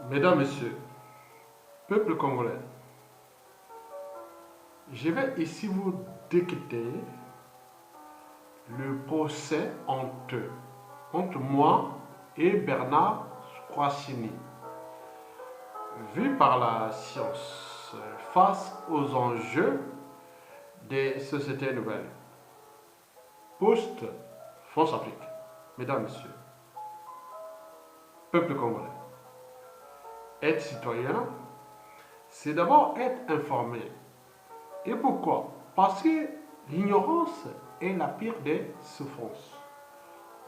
Mesdames, Messieurs, peuple congolais, je vais ici vous dicter le procès entre moi et Bernard Croissini, vu par la science face aux enjeux des sociétés nouvelles. Post-France-Afrique. Mesdames, Messieurs, peuple congolais, être citoyen, c'est d'abord être informé. Et pourquoi? Parce que l'ignorance est la pire des souffrances.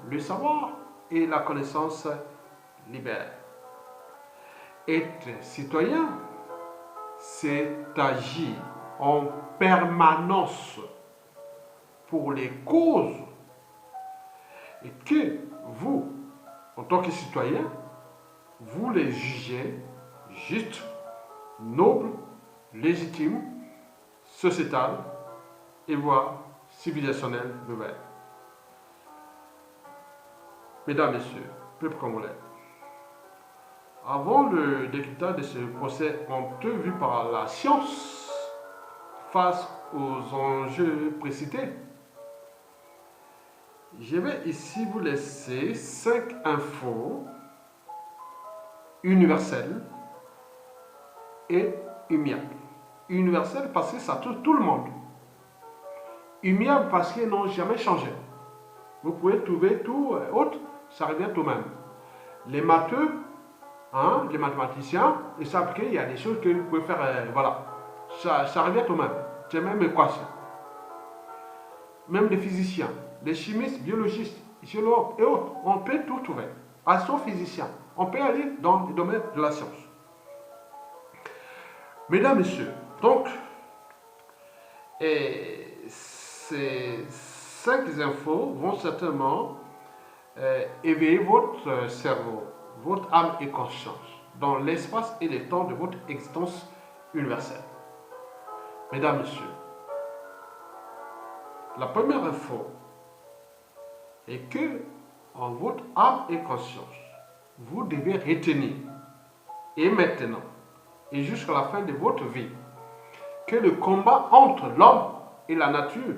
Le savoir et la connaissance libèrent. Être citoyen, c'est agir en permanence pour les causes et que vous, en tant que citoyen, vous les jugez justes, nobles, légitimes, sociétales et voire civilisationnelles nouvelles. Mesdames, Messieurs, peuple congolais, avant le décryptage de ce procès honteux vu par la science face aux enjeux précités, je vais ici vous laisser 5 infos universelles et immuables. Universelles parce que ça touche tout le monde. Immuables parce qu'ils n'ont jamais changé. Vous pouvez trouver tout autre, ça revient tout même. Les matheux, les mathématiciens, ils savent qu'il y a des choses que vous pouvez faire, voilà. Ça revient tout même. C'est même équation. Même les physiciens, les chimistes, biologistes, géologues et autres, on peut tout trouver. Astrophysiciens, on peut aller dans le domaine de la science. Mesdames, Messieurs, donc, ces 5 infos vont certainement éveiller votre cerveau, votre âme et conscience dans l'espace et le temps de votre existence universelle. Mesdames, Messieurs, la première info est que en votre âme et conscience, vous devez retenir, et maintenant, et jusqu'à la fin de votre vie, que le combat entre l'homme et la nature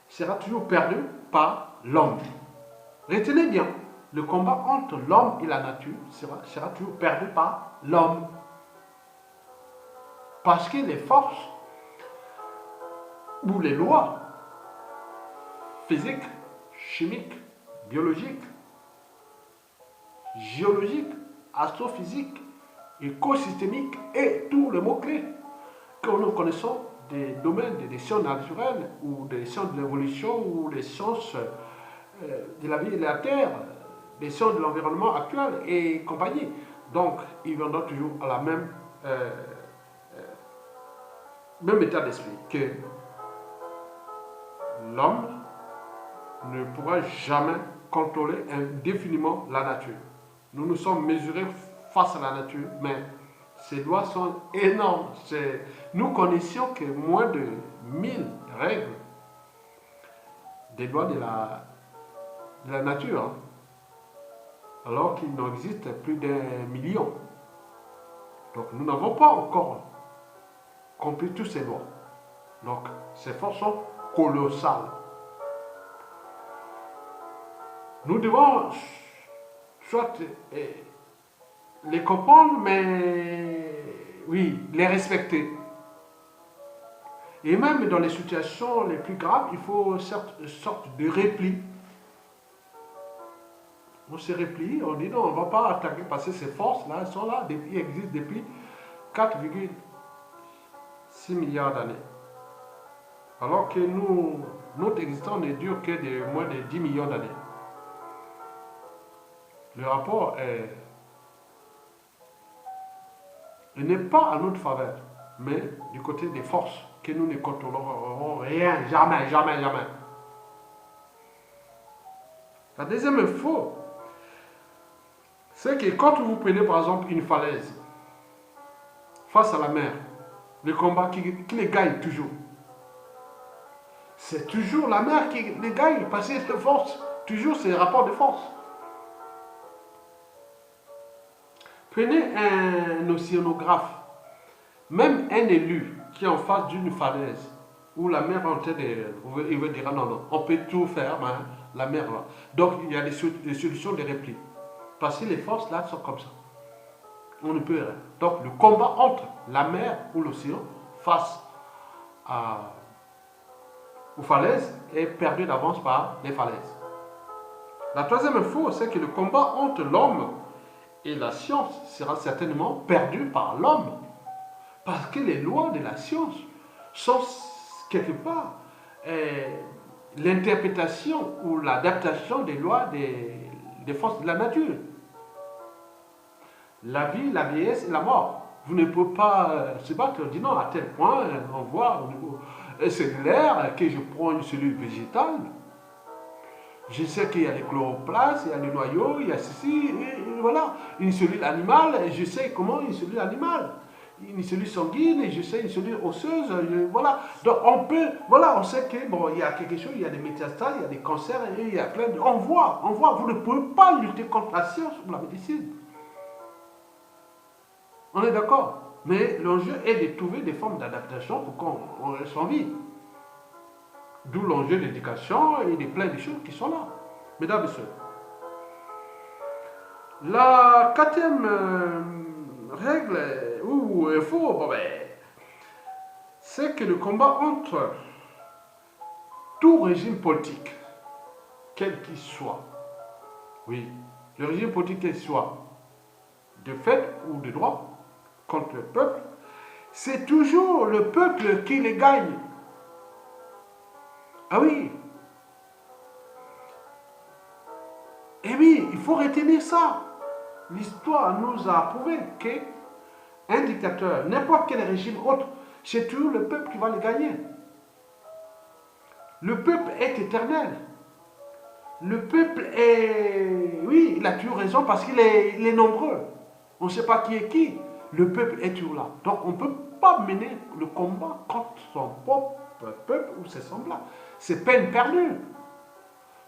sera toujours perdu par l'homme. Retenez bien, le combat entre l'homme et la nature sera toujours perdu par l'homme. Parce que les forces ou les lois physiques, chimiques, biologiques, géologiques, astrophysiques, écosystémiques et tous les mots-clés que nous connaissons des domaines des sciences naturelles ou des sciences de l'évolution ou des sciences de la vie et de la terre, des sciences de l'environnement actuel et compagnie. Donc, ils viendront toujours à la même état d'esprit que l'homme ne pourra jamais contrôler indéfiniment la nature. Nous nous sommes mesurés face à la nature, mais ces lois sont énormes. Nous connaissions que moins de 1000 règles des lois de la nature, alors qu'il n'en existe plus d'1 million. Donc nous n'avons pas encore compris toutes ces lois. Donc ces forces sont colossales. Nous devons soit les comprendre, mais oui, les respecter. Et même dans les situations les plus graves, il faut une sorte de repli. On se replie, on dit non, on ne va pas attaquer parce que ces forces-là, elles sont là, elles existent depuis 4,6 milliards d'années. Alors que notre existence ne dure que de moins de 10 millions d'années. Le rapport n'est pas à notre faveur, mais du côté des forces que nous ne contrôlerons rien, jamais, jamais, jamais. La deuxième info, c'est que quand vous prenez par exemple une falaise face à la mer, le combat qui les gagne toujours, c'est toujours la mer qui les gagne parce que c'est force, toujours c'est rapport de force. Prenez un océanographe, même un élu qui est en face d'une falaise, où la mer est en train de... Il va dire, non, non, on peut tout faire, mais la mer va. Donc, il y a des solutions de repli. Parce que les forces là sont comme ça. On ne peut rien. Donc, le combat entre la mer ou l'océan face aux falaises est perdu d'avance par les falaises. La troisième info, c'est que le combat entre l'homme et la science sera certainement perdu par l'homme. Parce que les lois de la science sont quelque part l'interprétation ou l'adaptation des lois des forces de la nature. La vie, la vieillesse et la mort. Vous ne pouvez pas se battre, dire non, à tel point, on voit au niveau cellulaire que je prends une cellule végétale. Je sais qu'il y a les chloroplastes, il y a les noyaux, il y a ceci, et voilà. Une cellule animale, je sais comment une cellule animale. Une cellule sanguine, et je sais une cellule osseuse, voilà. Donc on peut, voilà, on sait que bon, il y a quelque chose, il y a des métastases, il y a des cancers, et il y a plein de... On voit, vous ne pouvez pas lutter contre la science ou la médecine. On est d'accord. Mais l'enjeu est de trouver des formes d'adaptation pour qu'on reste en vie. D'où l'enjeu de l'éducation et de plein de choses qui sont là. Mesdames et messieurs. La quatrième règle ou info, bon c'est que le combat entre tout régime politique, quel qu'il soit, oui, le régime politique quel qu'il soit, de fait ou de droit, contre le peuple, c'est toujours le peuple qui les gagne. Ah oui. Et oui, il faut retenir ça. L'histoire nous a prouvé qu'un dictateur, n'importe quel régime autre, c'est toujours le peuple qui va le gagner. Le peuple est éternel. Le peuple est... Oui, il a toujours raison parce qu'il est nombreux. On ne sait pas qui est qui. Le peuple est toujours là. Donc on ne peut pas mener le combat contre son propre peuple ou ses semblables. C'est peine perdue.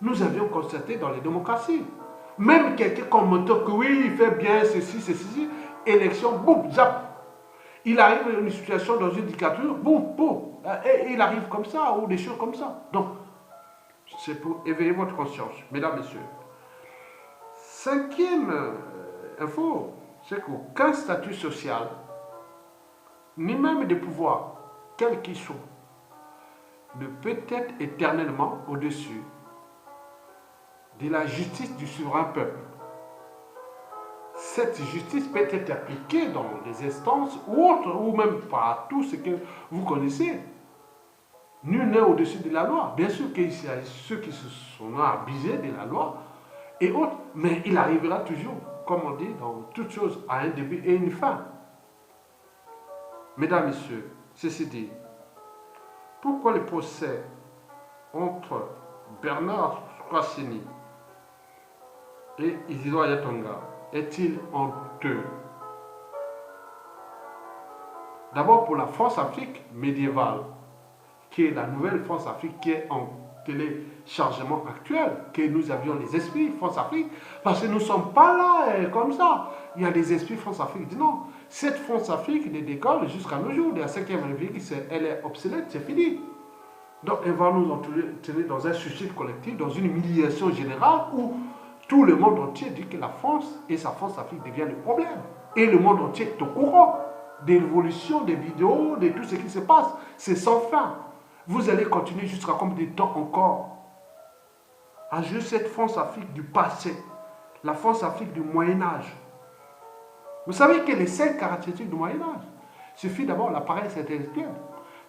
Nous avions constaté dans les démocraties. Même quelqu'un commentant que oui, il fait bien ceci, élection, boum, zap. Il arrive à une situation dans une dictature, boum, boum. Et il arrive comme ça, ou des choses comme ça. Donc, c'est pour éveiller votre conscience, mesdames, messieurs. Cinquième info, c'est qu'aucun statut social, ni même des pouvoirs, quels qu'ils soient, ne peut être éternellement au-dessus de la justice du souverain peuple. Cette justice peut être appliquée dans les instances ou autres, ou même par tout ce que vous connaissez. Nul n'est au-dessus de la loi. Bien sûr qu'il y a ceux qui se sont abusés de la loi et autres, mais il arrivera toujours, comme on dit, dans toute chose, à un début et une fin. Mesdames, Messieurs, ceci dit, pourquoi le procès entre Bernard Squassini et Isidore Ayatonga est-il honteux? D'abord pour la France-Afrique médiévale, qui est la nouvelle France-Afrique qui est en téléchargement actuel, que nous avions les esprits France-Afrique, parce que nous ne sommes pas là comme ça. Il y a des esprits France-Afrique qui disent non, cette France-Afrique ne décolle jusqu'à nos jours, de la 5e République, elle est obsolète, c'est fini. Donc elle va nous entraîner dans un suicide collectif, dans une humiliation générale où tout le monde entier dit que la France et sa France-Afrique deviennent le problème. Et le monde entier est au courant de l'évolution des vidéos, de tout ce qui se passe. C'est sans fin. Vous allez continuer jusqu'à combien de temps encore à jouer cette France-Afrique du passé, la France-Afrique du Moyen-Âge. Vous savez que les 5 caractéristiques du Moyen-Âge, suffit d'abord la paresse intellectuelle,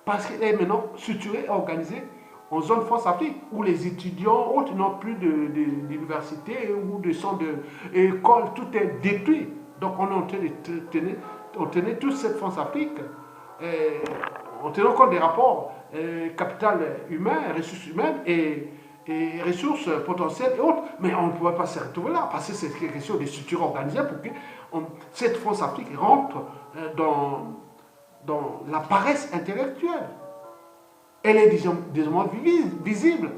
parce qu'elle est maintenant structurée et organisée en zone France-Afrique, où les étudiants autres n'ont plus d'université ou de centre d'école, tout est détruit. Donc on est en train de tenir toute cette France-Afrique en tenant compte des rapports capital humain, ressources humaines et ressources potentielles et autres. Mais on ne pourrait pas se retrouver là, parce que c'est quelque chose de structure organisée pour que cette France-Afrique rentre dans la paresse intellectuelle. Elle est désormais visible.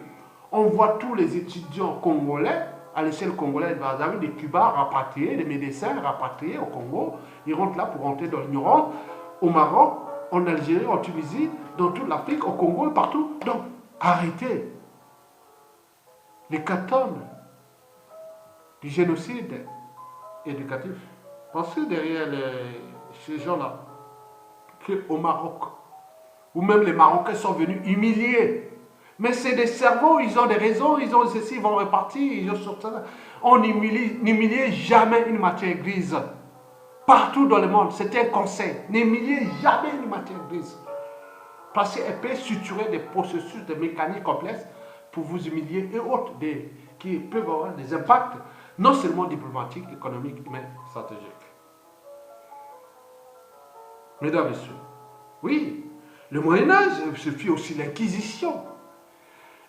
On voit tous les étudiants congolais à l'échelle congolaise. Vous avez des Cubains rapatriés, des médecins rapatriés au Congo. Ils rentrent là pour rentrer dans l'ignorance. Au Maroc, en Algérie, en Tunisie, dans toute l'Afrique, au Congo et partout. Donc, arrêtez l'hécatombe du génocide éducatif. Pensez derrière ces gens-là, qu'au Maroc, où même les Marocains sont venus humilier. Mais c'est des cerveaux, ils ont des raisons, ils ont ceci, ils vont repartir, ils ont sur ça. On n'humilie jamais une matière grise. Partout dans le monde, c'est un conseil. N'humiliez jamais une matière grise. Parce qu'elle peut suturer des processus, des mécaniques complexes pour vous humilier et autres qui peuvent avoir des impacts non seulement diplomatiques, économiques, mais stratégiques. Mesdames, Messieurs, oui, le Moyen-Âge, ce fut aussi l'Inquisition.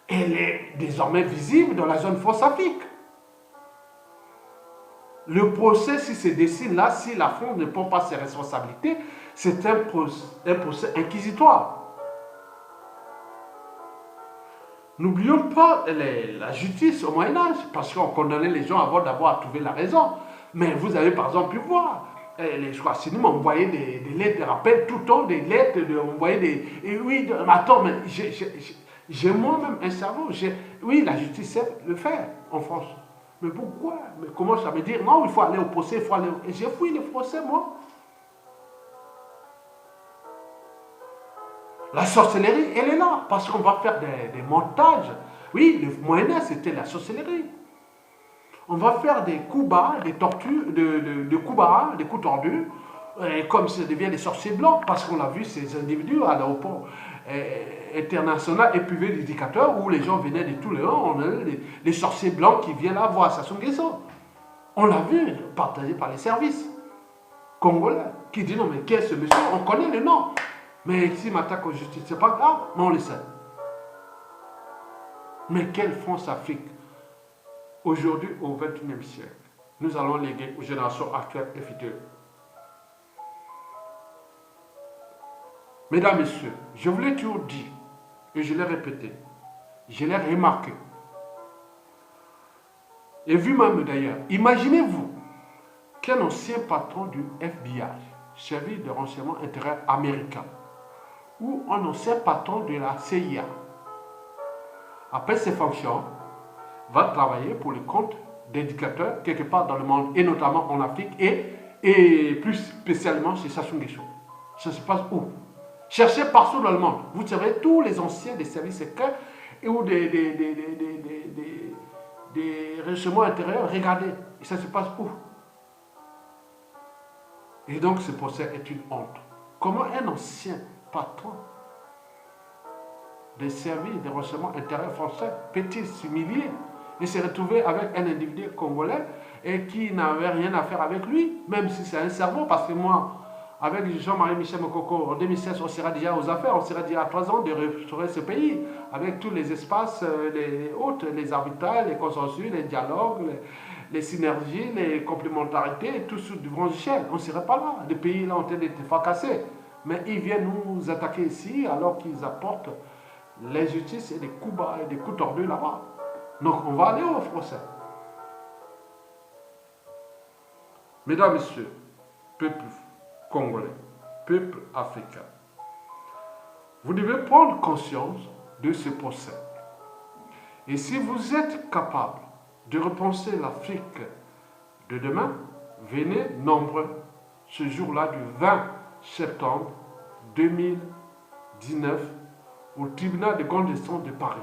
Elle est désormais visible dans la zone France-Afrique. Le procès, si se dessine là, si la France ne prend pas ses responsabilités, c'est un procès inquisitoire. N'oublions pas la justice au Moyen-Âge, parce qu'on condamnait les gens avant d'avoir trouvé la raison. Mais vous avez par exemple pu voir, les Chouassini m'ont envoyé des lettres de rappel tout le temps, des lettres, envoyer des... Et oui, mais attends, mais j'ai moi-même un cerveau. Oui, la justice sait le faire en France. Mais pourquoi? Mais comment ça veut dire? Non, il faut aller au procès, il faut aller... Et j'ai fouillé le procès, moi. La sorcellerie, elle est là, parce qu'on va faire des montages. Oui, le Moyen-Âge, c'était la sorcellerie. On va faire des coups bas, des tortures, de coups bas, des coups tordus, comme ça devient des sorciers blancs, parce qu'on a vu ces individus à l'aéroport international éprouver des indicateurs où les gens venaient de tous les rangs, on a les sorciers blancs qui viennent là voir Sassou Nguesso. On l'a vu, partagé par les services congolais, qui disent non mais qu'est-ce ce monsieur, on connaît le nom. Mais s'il m'attaque aux justice, c'est pas grave, mais on le sait. Mais quelle France-Afrique aujourd'hui au XXIe siècle nous allons léguer aux générations actuelles et futures? Mesdames, Messieurs, je vous l'ai toujours dit, et je l'ai répété, je l'ai remarqué, et vu même d'ailleurs, imaginez-vous qu'un ancien patron du FBI, service de renseignement intérieur américain, ou un ancien patron de la CIA, après ses fonctions, va travailler pour le compte d'éducateurs quelque part dans le monde, et notamment en Afrique, et plus spécialement chez Sassou Nguesso. Ça se passe où? Cherchez partout dans le monde. Vous savez, tous les anciens des services secrets ou des renseignements intérieurs, regardez, ça se passe où? Et donc ce procès est une honte. Comment un ancien patron des services de renseignement intérieur français peut-il s'humilier et se retrouver avec un individu congolais et qui n'avait rien à faire avec lui, même si c'est un cerveau, parce que moi, avec Jean-Marie Michel Mokoko, en 2016, on sera déjà aux affaires, on sera déjà à 3 ans de restaurer ce pays, avec tous les espaces, les autres, les arbitrages, les consensus, les dialogues, les synergies, les complémentarités, tout sous de grandes échelles. On ne serait pas là. Les pays là ont été fracassés. Mais ils viennent nous attaquer ici alors qu'ils apportent l'injustice et des coups bas et des coups tordus là-bas. Donc on va aller au procès. Mesdames, Messieurs, peuple congolais, peuple africain, vous devez prendre conscience de ce procès. Et si vous êtes capable de repenser l'Afrique de demain, venez nombreux ce jour-là du 20 septembre 2019 au tribunal de grande instance de Paris.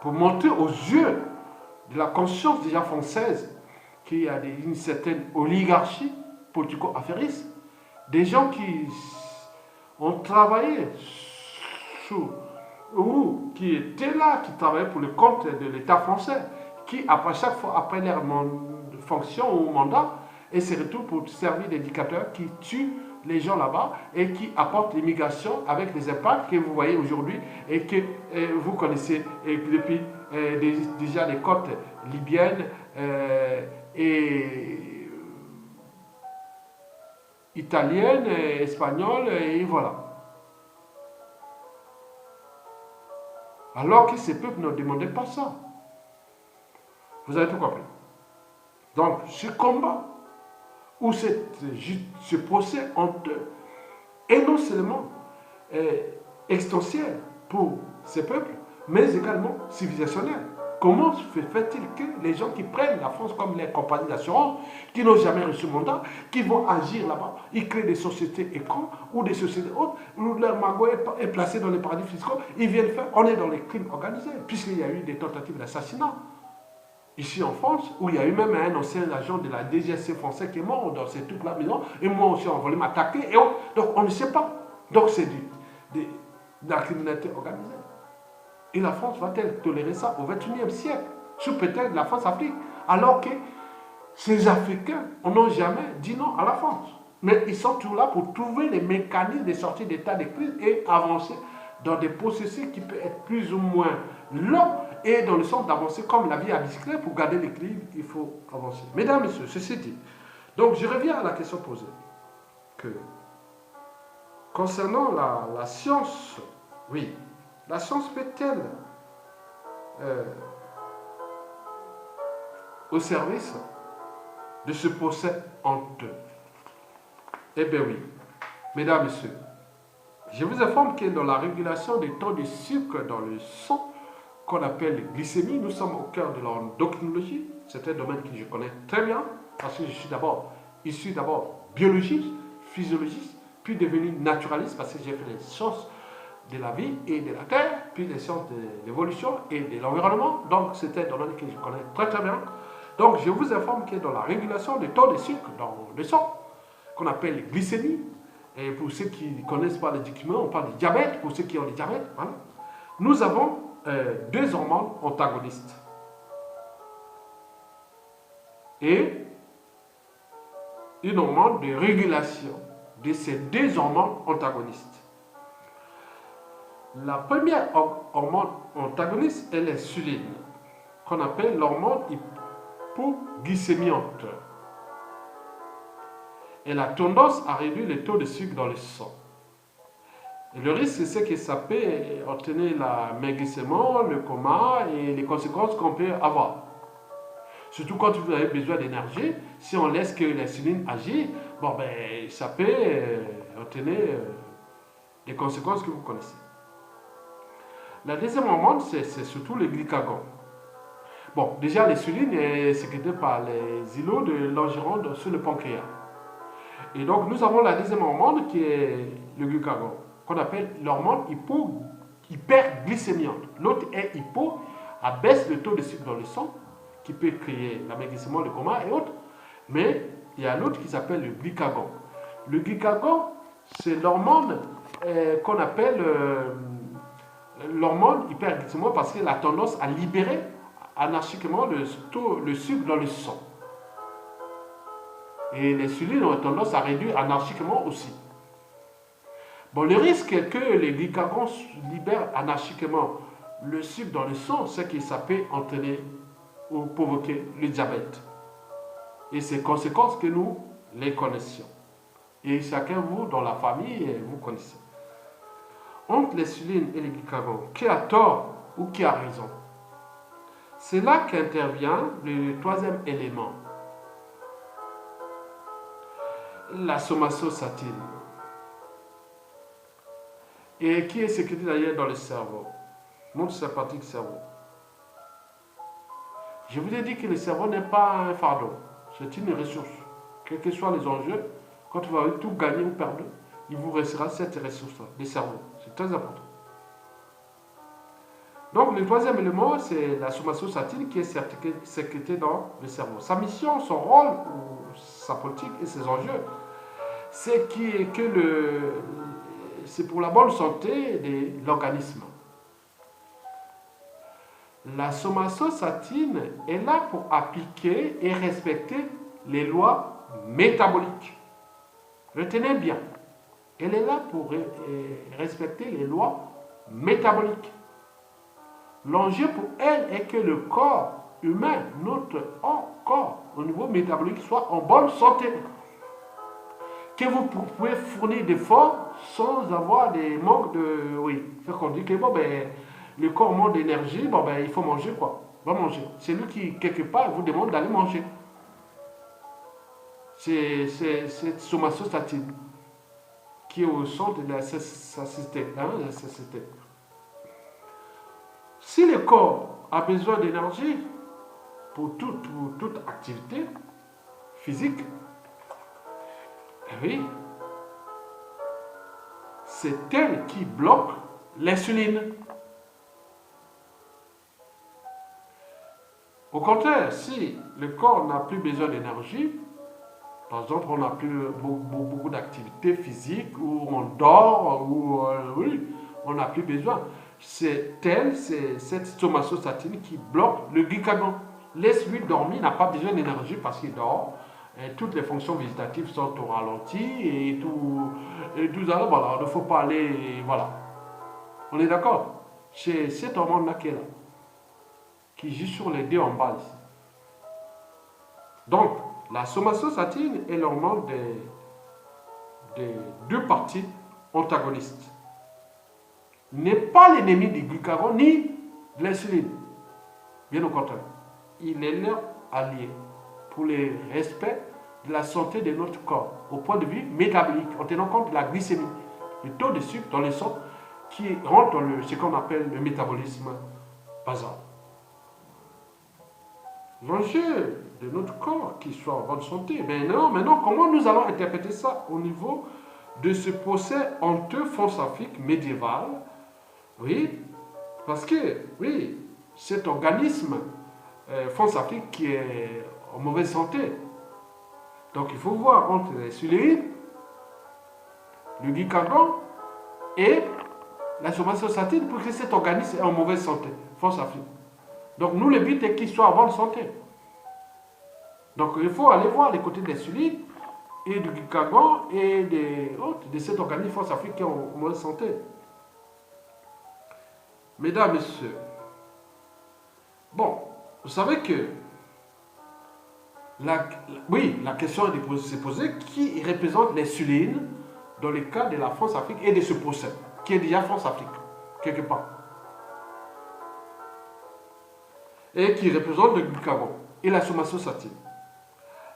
Pour montrer aux yeux de la conscience déjà française qu'il y a une certaine oligarchie politico-affairiste, des gens qui ont travaillé ou qui étaient là, qui travaillaient pour le compte de l'État français, qui, après chaque fois, après leur fonction ou mandat, et se retrouvent pour servir d'éducateurs qui tuent les gens là-bas et qui apportent l'immigration avec les impacts que vous voyez aujourd'hui et que vous connaissez depuis déjà les côtes libyennes et italiennes, espagnoles, et voilà. Alors que ces peuples ne demandaient pas ça. Vous avez tout compris. Donc, ce combat ou ce procès honteux est non seulement extensionnel pour ces peuples, mais également civilisationnel. Comment fait-il que les gens qui prennent la France comme les compagnies d'assurance, qui n'ont jamais reçu mandat, qui vont agir là-bas, ils créent des sociétés écrans ou des sociétés autres, où leur magot est placé dans les paradis fiscaux, ils viennent faire, on est dans les crimes organisés, puisqu'il y a eu des tentatives d'assassinat. Ici en France, où il y a eu même un ancien agent de la DGSC français qui est mort dans ces trucs-là, et moi aussi on voulait m'attaquer, et donc on ne sait pas. Donc c'est de la criminalité organisée. Et la France va-t-elle tolérer ça au XXIe siècle, sous peut-être de la France-Afrique, alors que ces Africains n'ont jamais dit non à la France. Mais ils sont toujours là pour trouver les mécanismes de sortie d'état de crise et avancer dans des processus qui peuvent être plus ou moins longs et dans le sens d'avancer comme la vie à bicyclette. Pour garder l'équilibre, il faut avancer. Mesdames, Messieurs, ceci dit, donc je reviens à la question posée, que concernant la science, oui, la science peut-elle au service de ce procès honteux? Eh bien oui, mesdames, messieurs, je vous informe que dans la régulation des taux de sucre dans le sang, qu'on appelle glycémie, nous sommes au cœur de l'endocrinologie. C'est un domaine que je connais très bien, parce que je suis issu d'abord biologiste, physiologiste, puis devenu naturaliste, parce que j'ai fait les sciences de la vie et de la terre, puis les sciences de l'évolution et de l'environnement. Donc c'est un domaine que je connais très très bien. Donc je vous informe que dans la régulation des taux de sucre dans le sang, qu'on appelle glycémie, et pour ceux qui ne connaissent pas les médicaments, on parle de diabète, pour ceux qui ont le diabète, voilà. Nous avons deux hormones antagonistes. Et une hormone de régulation de ces deux hormones antagonistes. La première hormone antagoniste est l'insuline, qu'on appelle l'hormone hypoglycémiante. Elle a tendance à réduire les taux de sucre dans le sang. Et le risque, c'est que ça peut entraîner l'amaigrissement, le coma et les conséquences qu'on peut avoir. Surtout quand vous avez besoin d'énergie, si on laisse que l'insuline agisse, bon ben, ça peut entraîner des conséquences que vous connaissez. La deuxième hormone, c'est surtout le glycagon. Bon, déjà l'insuline est sécrétée par les îlots de Langerhans sur le pancréas. Et donc nous avons la deuxième hormone qui est le glucagon, qu'on appelle l'hormone hyperglycémiante. L'autre est hypo, abaisse le taux de sucre dans le sang, qui peut créer l'amaigrissement, le coma et autres. Mais il y a l'autre qui s'appelle le glucagon. Le glucagon, c'est l'hormone qu'on appelle l'hormone hyperglycémiante parce qu'elle a tendance à libérer anarchiquement le sucre dans le sang. Et l'insuline a tendance à réduire anarchiquement aussi. Bon, le risque est que les glycagons libèrent anarchiquement le sucre dans le sang, c'est que ça peut entraîner ou provoquer le diabète. Et ces conséquences que nous les connaissions. Et chacun vous, dans la famille, vous connaissez. Entre l'insuline et les glycagons, qui a tort ou qui a raison? C'est là qu'intervient le troisième élément. La somatosatine, et qui est sécrétée d'ailleurs dans le cerveau, notre sympathique cerveau. Je vous ai dit que le cerveau n'est pas un fardeau, c'est une ressource. Quels que soient les enjeux, quand vous allez tout gagner ou perdre, il vous restera cette ressource-là, le cerveau. C'est très important. Donc le troisième élément, c'est la somatosatine qui est sécrétée dans le cerveau. Sa mission, son rôle, ou sa politique et ses enjeux, c'est pour la bonne santé de l'organisme. La somatosatine est là pour appliquer et respecter les lois métaboliques. Retenez bien, elle est là pour respecter les lois métaboliques. L'enjeu pour elle est que le corps humain, notre corps au niveau métabolique, soit en bonne santé. Que vous pouvez fournir d'efforts sans avoir des manques de... Oui, fait qu'on dit que bon, ben, le corps manque d'énergie, bon ben il faut manger quoi. Va manger. C'est lui qui, quelque part, vous demande d'aller manger. C'est cette somatostatine qui est au centre de la satiété. Si le corps a besoin d'énergie pour toute activité physique, eh oui, c'est elle qui bloque l'insuline. Au contraire, si le corps n'a plus besoin d'énergie, par exemple, on n'a plus beaucoup d'activités physiques, ou on dort, ou oui, on n'a plus besoin. C'est cette somatostatine qui bloque le glucagon. Laisse-lui dormir, il n'a pas besoin d'énergie parce qu'il dort. Et toutes les fonctions végétatives sont au ralenti et tout ça. Voilà, il ne faut pas aller. Voilà. On est d'accord? C'est cet hormone-là qui est là, qui joue sur les deux en bas ici. Donc, la somatostatine est l'hormone des deux parties antagonistes. N'est pas l'ennemi du glucagon ni de l'insuline. Bien au contraire. Il est leur allié pour le respect de la santé de notre corps au point de vue métabolique, en tenant compte de la glycémie, le taux de sucre dans le sang qui rentre dans ce qu'on appelle le métabolisme basal. L'enjeu de notre corps qui soit en bonne santé. Maintenant, comment nous allons interpréter ça au niveau de ce procès honteux France-Afrique médiéval? Oui, parce que, oui, cet organisme France-Afrique qui est en mauvaise santé. Donc il faut voir entre l'insuline, le glucagon et la somatostatine pour que cet organisme est en mauvaise santé, France-Afrique. Donc nous, le but est qu'il soit en bonne santé. Donc il faut aller voir les côtés de l'insuline et du glucagon et de cet organisme France-Afrique qui est en mauvaise santé. Mesdames, Messieurs, bon, vous savez que la question s'est posée, qui représente l'insuline dans le cas de la France-Afrique et de ce procès, qui est déjà France-Afrique, quelque part. Et qui représente le glucagon et la somatostatine.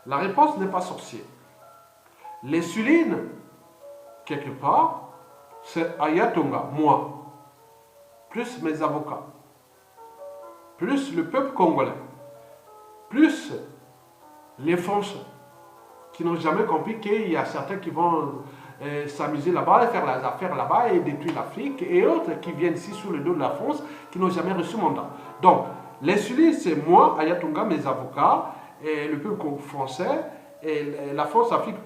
La réponse n'est pas sorcière. L'insuline, quelque part, c'est Ayatonga, moi, plus mes avocats, plus le peuple congolais, plus les Français, qui n'ont jamais compris qu'il y a certains qui vont s'amuser là-bas, faire les affaires là-bas et détruire l'Afrique, et autres qui viennent ici sous le dos de la France, qui n'ont jamais reçu mandat. Donc, l'insuline, c'est moi, Ayatonga, mes avocats, et le peuple français, et la France-Afrique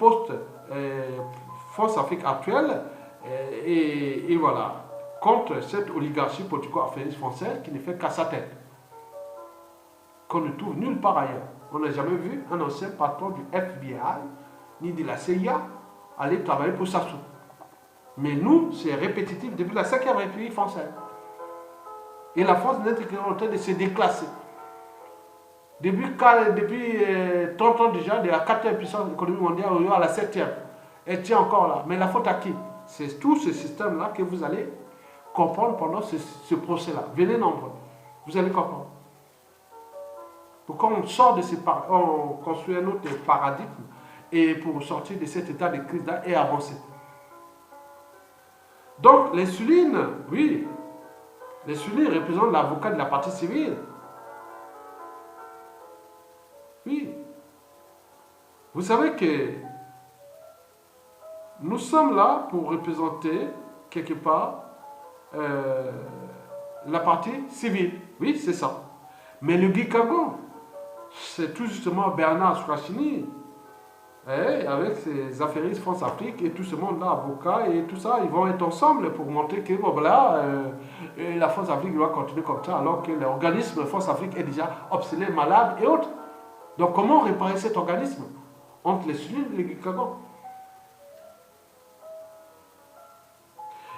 France-Afrique actuelle, et voilà, contre cette oligarchie politico-affairiste française qui ne fait qu'à sa tête, qu'on ne trouve nulle part ailleurs. On n'a jamais vu un ancien patron du FBI ni de la CIA aller travailler pour Sassou. Mais nous, c'est répétitif depuis la 5e République française. Et la France n'est en train de se déclasser. Depuis 30 ans déjà, de la 4e puissance économique mondiale à la 7e. Elle tient encore là. Mais la faute à qui? C'est tout ce système-là que vous allez comprendre pendant ce procès-là. Venez nombreux. Vous allez comprendre. Pour qu'on sorte de on construit un autre paradigme et pour sortir de cet état de crise-là et avancer. Donc l'insuline, oui, l'insuline représente l'avocat de la partie civile. Oui. Vous savez que nous sommes là pour représenter quelque part la partie civile. Oui, c'est ça. Mais le glucagon, c'est tout justement Bernard Sourachini, avec ses affairistes France-Afrique et tout ce monde-là, avocats et tout ça, ils vont être ensemble pour montrer que voilà, la France-Afrique doit continuer comme ça, alors que l'organisme France-Afrique est déjà obsolète, malade et autres. Donc comment réparer cet organisme entre les cellules et les glucagons?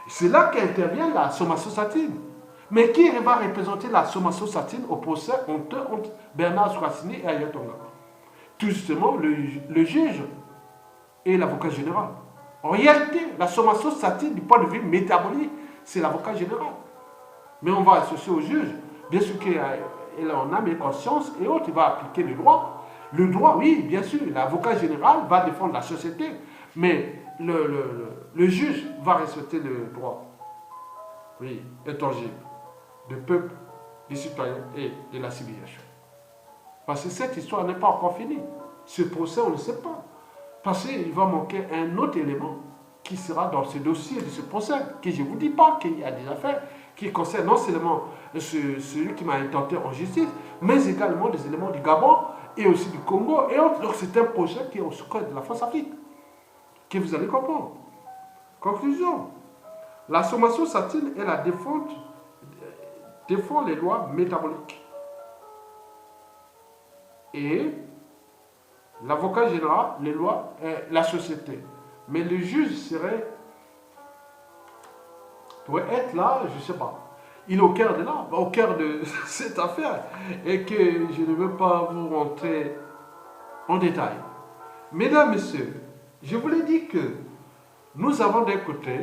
C'est là qu'intervient la somatostatine. Mais qui va représenter la somatostatine au procès entre Bernard Sourachini et Ayatonga? Tout justement le juge et l'avocat général. En réalité, la somatostatine du point de vue métabolique, c'est l'avocat général. Mais on va associer au juge. Bien sûr qu'il en âme et conscience et autres, il va appliquer le droit. Le droit, oui, bien sûr, l'avocat général va défendre la société, mais le juge va respecter le droit, oui, intangible, du peuple, des citoyens et de la civilisation. Parce que cette histoire n'est pas encore finie. Ce procès, on ne sait pas. Parce qu'il va manquer un autre élément qui sera dans ce dossier de ce procès, que je ne vous dis pas qu'il y a des affaires qui concernent non seulement celui qui m'a intenté en justice, mais également des éléments du Gabon et aussi du Congo et autres. Donc c'est un projet qui est au secret de la France-Afrique, que vous allez comprendre. Conclusion. La sommation satine est la défend les lois métaboliques. Et l'avocat général, les lois, la société. Mais le juge pourrait être là, je ne sais pas. Il est au cœur de là, au cœur de cette affaire. Et que je ne veux pas vous rentrer en détail. Mesdames, Messieurs, je vous l'ai dit que nous avons d'un côté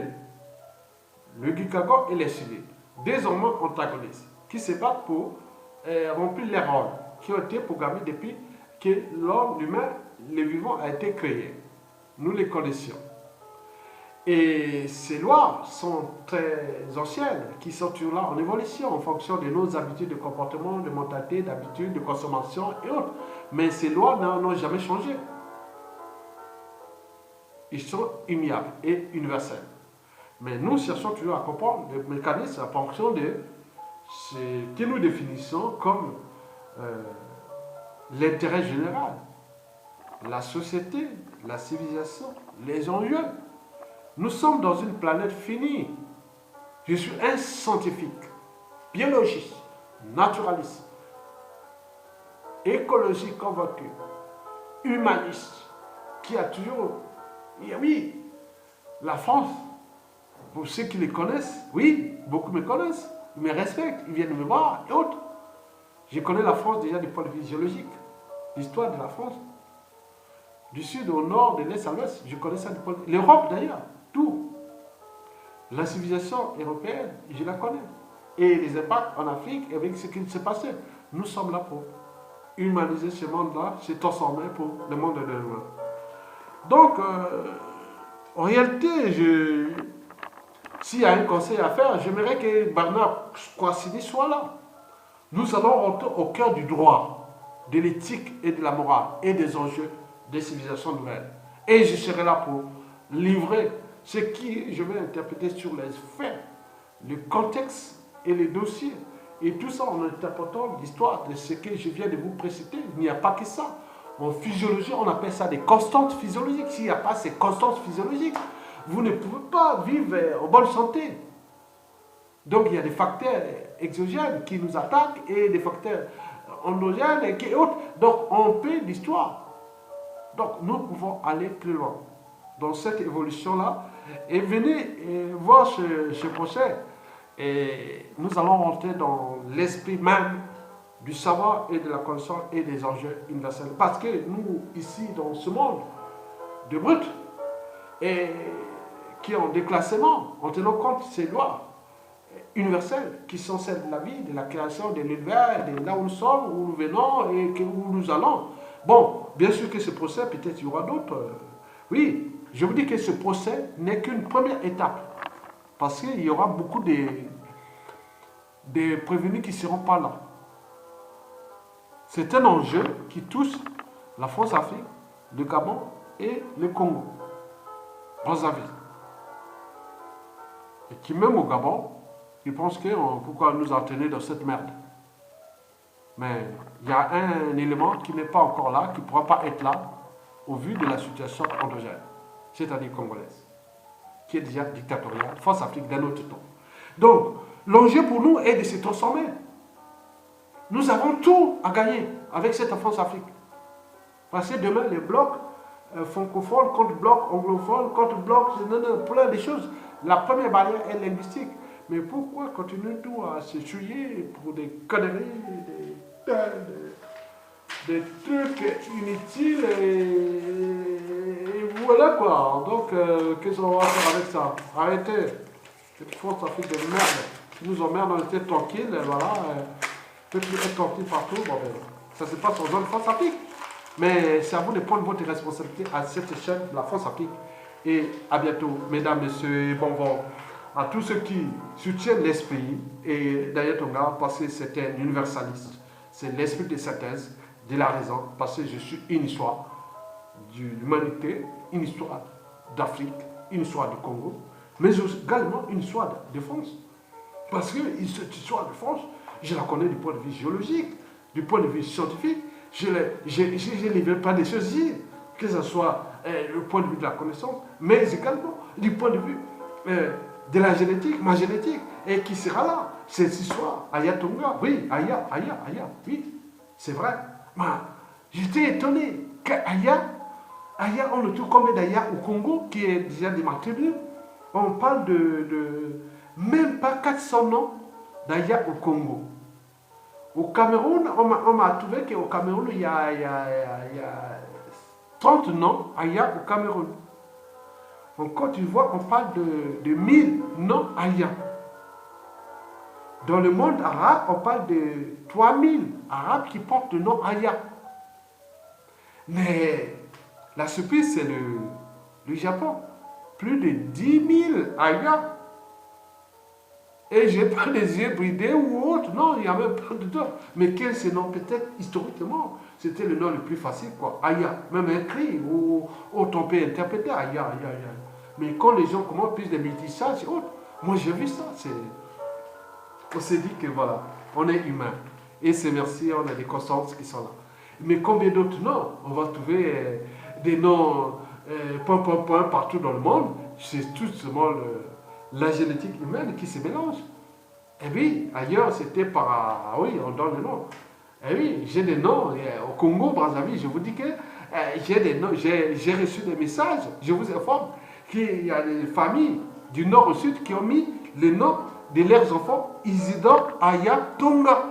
le Gikago et les civils, désormais antagonistes, qui se battent pour remplir les rôles qui ont été programmés depuis que l'homme, l'humain, le vivant a été créé. Nous les connaissions. Et ces lois sont très anciennes, qui sont toujours là en évolution en fonction de nos habitudes de comportement, de mentalité, d'habitudes, de consommation et autres. Mais ces lois n'ont jamais changé. Ils sont immuables et universels. Mais nous cherchons toujours à comprendre le mécanisme en fonction de ce que nous définissons comme l'intérêt général, la société, la civilisation, les enjeux. Nous sommes dans une planète finie. Je suis un scientifique, biologiste, naturaliste, écologiste convaincu, humaniste, qui a toujours... Oui, la France, pour ceux qui les connaissent, oui, beaucoup me connaissent, ils me respectent, ils viennent me voir et autres. Je connais la France déjà du point de vue géologique, l'histoire de la France. Du sud au nord, de l'est à l'ouest, je connais ça du point de vue... L'Europe d'ailleurs, tout. La civilisation européenne, je la connais. Et les impacts en Afrique avec ce qui s'est passé. Nous sommes là pour humaniser ce monde-là, se transformer pour le monde de demain. Donc, en réalité, s'il y a un conseil à faire, j'aimerais que Bernard Kouassini soit là. Nous allons rentrer au cœur du droit, de l'éthique et de la morale et des enjeux des civilisations nouvelles. Et je serai là pour livrer ce qui je vais interpréter sur les faits, le contexte et les dossiers. Et tout ça en interprétant l'histoire de ce que je viens de vous préciter. Il n'y a pas que ça. En physiologie, on appelle ça des constantes physiologiques. S'il n'y a pas ces constantes physiologiques, vous ne pouvez pas vivre en bonne santé. Donc il y a des facteurs exogènes qui nous attaquent et des facteurs endogènes et autres. Donc on peut l'histoire. Donc nous pouvons aller plus loin dans cette évolution-là. Et venez voir ce procès. Et nous allons rentrer dans l'esprit même du savoir et de la connaissance et des enjeux universels. Parce que nous, ici, dans ce monde de brut, et qui est en déclassement, en tenant compte de ces lois universelles, qui sont celles de la vie, de la création, de l'univers, de là où nous sommes, où nous venons et où nous allons. Bon, bien sûr que ce procès, peut-être il y aura d'autres. Oui, je vous dis que ce procès n'est qu'une première étape. Parce qu'il y aura beaucoup de prévenus qui ne seront pas là. C'est un enjeu qui touche la France-Afrique, le Gabon et le Congo. Brazzaville. Et qui même au Gabon, ils pensent que pourquoi nous entraîner dans cette merde. Mais il y a un élément qui n'est pas encore là, qui ne pourra pas être là, au vu de la situation endogène, c'est-à-dire congolaise, qui est déjà dictatoriale, France-Afrique d'un autre temps. Donc, l'enjeu pour nous est de se transformer. Nous avons tout à gagner avec cette France-Afrique. Parce que demain, les blocs francophones contre blocs anglophones, contre blocs, plein de choses. La première barrière est linguistique. Mais pourquoi continuer tout à se souiller pour des conneries, des trucs inutiles et voilà quoi. Donc, qu'est-ce qu'on va faire avec ça? Arrêtez. Cette France-Afrique de merde. nous emmerde, on était tranquille, voilà. Peut plus être tranquille partout. Bon, ben, ça se passe en zone France-Afrique. Mais c'est à vous de prendre votre responsabilité à cette échelle de la France-Afrique. Et à bientôt, mesdames, messieurs, bonbons, à tous ceux qui soutiennent l'esprit et d'ailleurs Tonga, parce que c'est un universaliste. C'est l'esprit de synthèse, de la raison, parce que je suis une histoire de l'humanité, une histoire d'Afrique, une histoire du Congo, mais également une histoire de France. Parce que cette histoire de France, je la connais du point de vue géologique, du point de vue scientifique. Je ne livre pas des choses ici, que ce soit le point de vue de la connaissance, mais également du point de vue de la génétique, ma génétique, et qui sera là. Cette histoire, Aya Tonga, oui, Aya, oui, c'est vrai. J'étais étonné qu'Aya, on le trouve combien d'Aya au Congo, qui est déjà des tribus. On parle de même pas 400 noms d'Aya au Congo. Au Cameroun, on m'a trouvé qu'au Cameroun, il y a 30 noms Aya au Cameroun. En Côte d'Ivoire, on parle de 1000 noms Aya. Dans le monde arabe, on parle de 3000 arabes qui portent le nom Aya. Mais la surprise, c'est le Japon. Plus de 10 000 Aya. Et je n'ai pas des yeux bridés ou autre. Non, il y a même plein de temps. Mais quel est ce nom? Peut-être historiquement, c'était le nom le plus facile, quoi. Aya. Même écrit, ou on peut interpréter Aya. Mais quand les gens commencent plus de métissage, moi j'ai vu ça. On s'est dit que voilà, on est humain. Et c'est merci, on a des consciences qui sont là. Mais combien d'autres noms? On va trouver des noms partout dans le monde. C'est tout simplement la génétique humaine qui se mélange. Et oui, ailleurs, c'était par... oui, on donne le nom. Et oui, j'ai des noms. Au Congo, Brazzaville, je vous dis que j'ai des noms. J'ai reçu des messages. Je vous informe qu'il y a des familles du nord au sud qui ont mis les noms de leurs enfants Isidore, Aya, Tonga.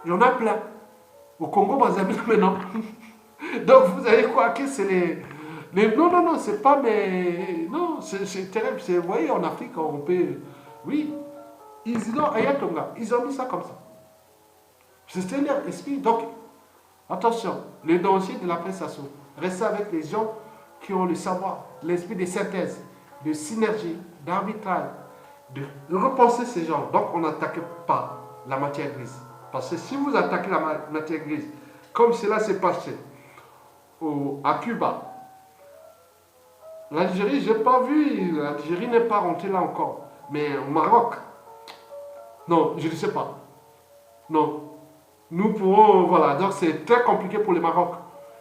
Il y en a plein. Au Congo, Brazzaville, maintenant. Donc, vous avez quoi que c'est les... Non, c'est pas mais... Non, c'est terrible. Vous voyez, en Afrique, on peut... Oui. Isidore, Aya, Tonga. Ils ont mis ça comme ça. C'est leur esprit. Donc, attention, les dangers de la prestation. Restez avec les gens qui ont le savoir, l'esprit de synthèse, de synergie, d'arbitrage, de repenser ces gens. Donc, on n'attaque pas la matière grise. Parce que si vous attaquez la matière grise, comme cela s'est passé à Cuba, l'Algérie, je n'ai pas vu, l'Algérie n'est pas rentrée là encore. Mais au Maroc, non, je ne sais pas. Non. Nous pourrons, voilà, donc c'est très compliqué pour le Maroc.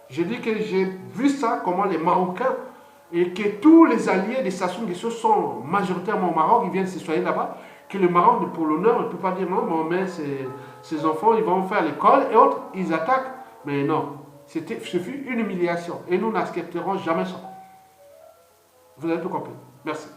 Je dis que j'ai vu ça, comment les Marocains, et que tous les alliés des Sassou Nguesso sont majoritairement au Maroc, ils viennent se soigner là-bas, que le Maroc, pour l'honneur, ne peut pas dire non, mais ces enfants, ils vont faire l'école et autres, ils attaquent. Mais non, ce fut une humiliation. Et nous n'accepterons jamais ça. Vous avez tout compris. Merci.